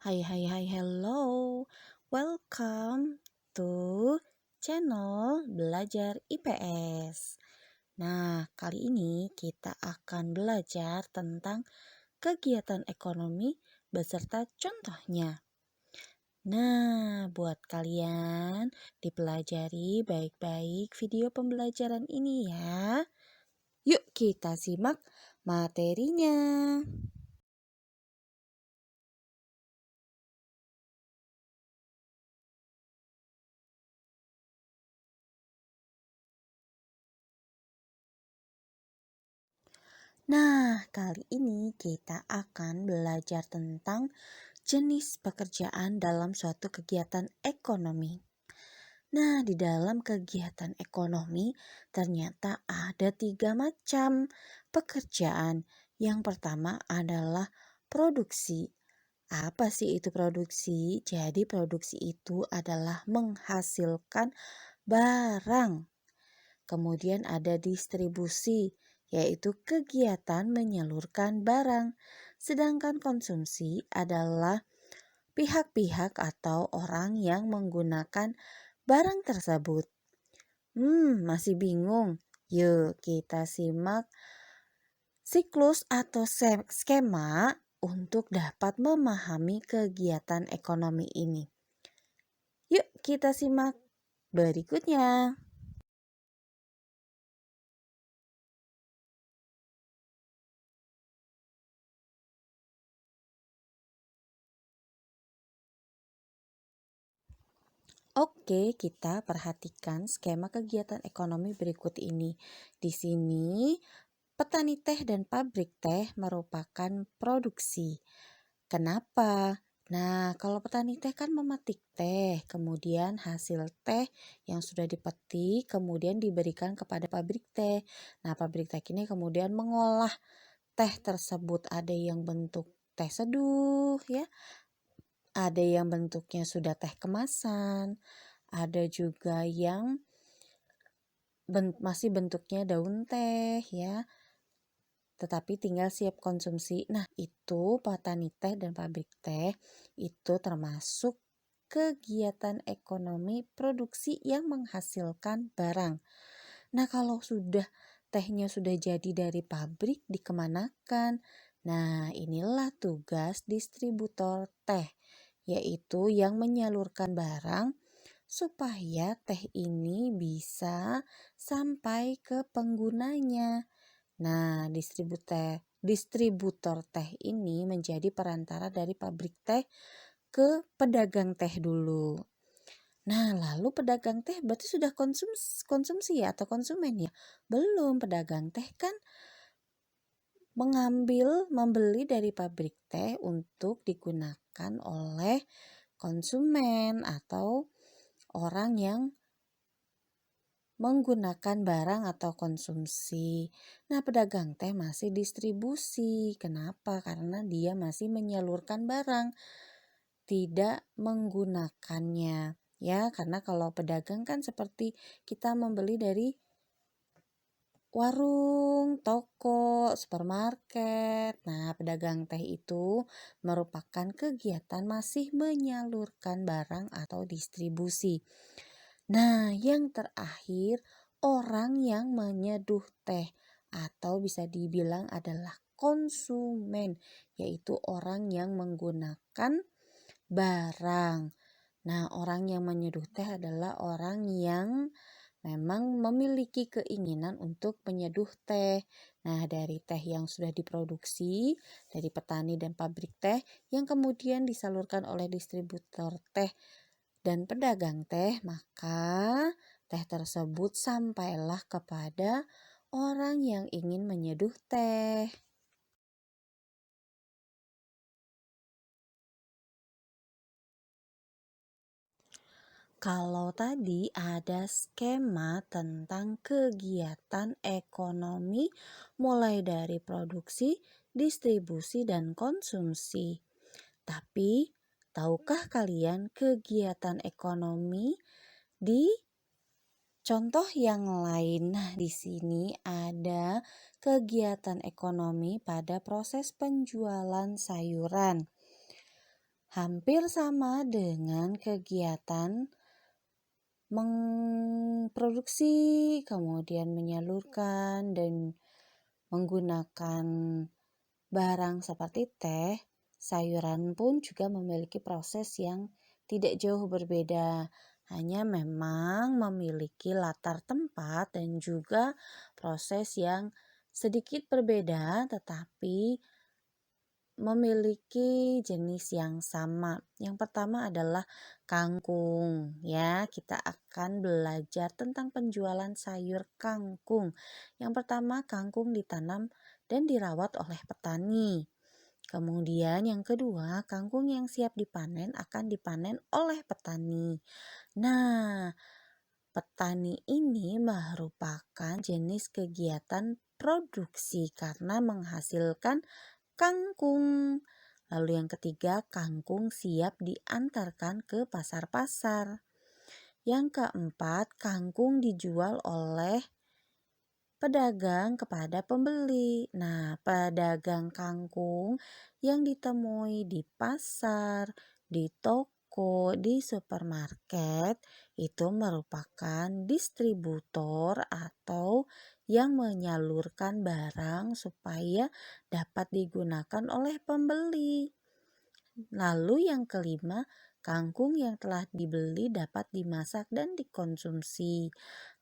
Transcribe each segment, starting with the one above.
Hai, hello. Welcome to channel Belajar IPS. Nah, kali ini kita akan belajar tentang kegiatan ekonomi beserta contohnya. Nah, buat kalian dipelajari baik-baik video pembelajaran ini ya. Yuk kita simak materinya. Nah, kali ini kita akan belajar tentang jenis pekerjaan dalam suatu kegiatan ekonomi. Nah, di dalam kegiatan ekonomi ternyata ada 3 macam pekerjaan. Yang pertama adalah produksi. Apa sih itu produksi? Jadi produksi itu adalah menghasilkan barang. Kemudian ada distribusi, yaitu kegiatan menyalurkan barang. Sedangkan konsumsi adalah pihak-pihak atau orang yang menggunakan barang tersebut. Masih bingung? Yuk kita simak siklus atau skema untuk dapat memahami kegiatan ekonomi ini. Yuk kita simak berikutnya. Oke, kita perhatikan skema kegiatan ekonomi berikut ini. Di sini, petani teh dan pabrik teh merupakan produksi. Kenapa? Nah, kalau petani teh kan memetik teh, kemudian hasil teh yang sudah dipetik kemudian diberikan kepada pabrik teh. Nah, pabrik teh ini kemudian mengolah teh tersebut, ada yang bentuk teh seduh ya, ada yang bentuknya sudah teh kemasan, ada juga yang masih bentuknya daun teh ya, tetapi tinggal siap konsumsi. Nah, itu petani teh dan pabrik teh itu termasuk kegiatan ekonomi produksi yang menghasilkan barang. Nah, kalau sudah tehnya sudah jadi dari pabrik dikemanakan? Nah, inilah tugas distributor teh, yaitu yang menyalurkan barang supaya teh ini bisa sampai ke penggunanya. Nah, distributor teh ini menjadi perantara dari pabrik teh ke pedagang teh dulu. Nah, lalu pedagang teh berarti sudah konsumsi ya atau konsumen ya? Belum, pedagang teh kan membeli dari pabrik teh untuk digunakan oleh konsumen atau orang yang menggunakan barang atau konsumsi. Nah, pedagang teh masih distribusi. Kenapa? Karena dia masih menyalurkan barang, tidak menggunakannya. Ya, karena kalau pedagang kan seperti kita membeli dari warung, toko, supermarket. Nah, pedagang teh itu merupakan kegiatan masih menyalurkan barang atau distribusi. Nah, yang terakhir, orang yang menyeduh teh atau bisa dibilang adalah konsumen, yaitu orang yang menggunakan barang. Nah, orang yang menyeduh teh adalah orang yang memang memiliki keinginan untuk menyeduh teh. Nah, dari teh yang sudah diproduksi dari petani dan pabrik teh yang kemudian disalurkan oleh distributor teh dan pedagang teh, maka teh tersebut sampailah kepada orang yang ingin menyeduh teh. Kalau tadi ada skema tentang kegiatan ekonomi mulai dari produksi, distribusi, dan konsumsi. Tapi, tahukah kalian kegiatan ekonomi di contoh yang lain? Nah, di sini ada kegiatan ekonomi pada proses penjualan sayuran. Hampir sama dengan kegiatan memproduksi, kemudian menyalurkan dan menggunakan barang seperti teh, sayuran pun juga memiliki proses yang tidak jauh berbeda. Hanya memang memiliki latar tempat dan juga proses yang sedikit berbeda, tetapi memiliki jenis yang sama. Yang pertama adalah kangkung, ya. Kita akan belajar tentang penjualan sayur kangkung. Yang pertama, kangkung ditanam dan dirawat oleh petani. Kemudian yang kedua, kangkung yang siap dipanen akan dipanen oleh petani. Nah, petani ini merupakan jenis kegiatan produksi karena menghasilkan kangkung. Lalu yang ketiga, kangkung siap diantarkan ke pasar-pasar. Yang keempat, kangkung dijual oleh pedagang kepada pembeli. Nah, pedagang kangkung yang ditemui di pasar, di toko, di supermarket itu merupakan distributor atau yang menyalurkan barang supaya dapat digunakan oleh pembeli. Lalu yang kelima, kangkung yang telah dibeli dapat dimasak dan dikonsumsi.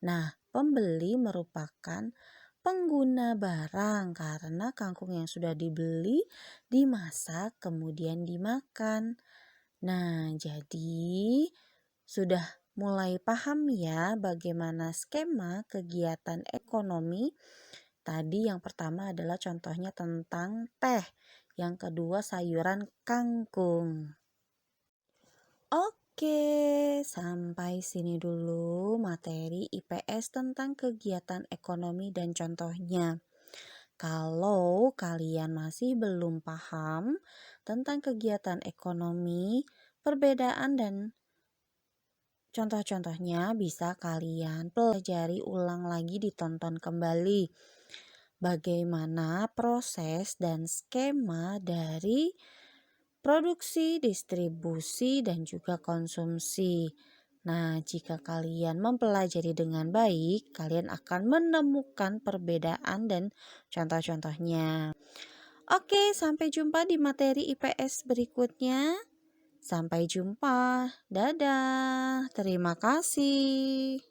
Nah, pembeli merupakan pengguna barang karena kangkung yang sudah dibeli dimasak kemudian dimakan. Nah, jadi sudah mulai paham ya bagaimana skema kegiatan ekonomi. Tadi yang pertama adalah contohnya tentang teh, yang kedua sayuran kangkung. Oke, sampai sini dulu materi IPS tentang kegiatan ekonomi dan contohnya. Kalau kalian masih belum paham tentang kegiatan ekonomi, perbedaan dan contoh-contohnya bisa kalian pelajari ulang lagi, ditonton kembali bagaimana proses dan skema dari produksi, distribusi, dan juga konsumsi. Nah, jika kalian mempelajari dengan baik, kalian akan menemukan perbedaan dan contoh-contohnya. Oke, sampai jumpa di materi IPS berikutnya. Sampai jumpa. Dadah. Terima kasih.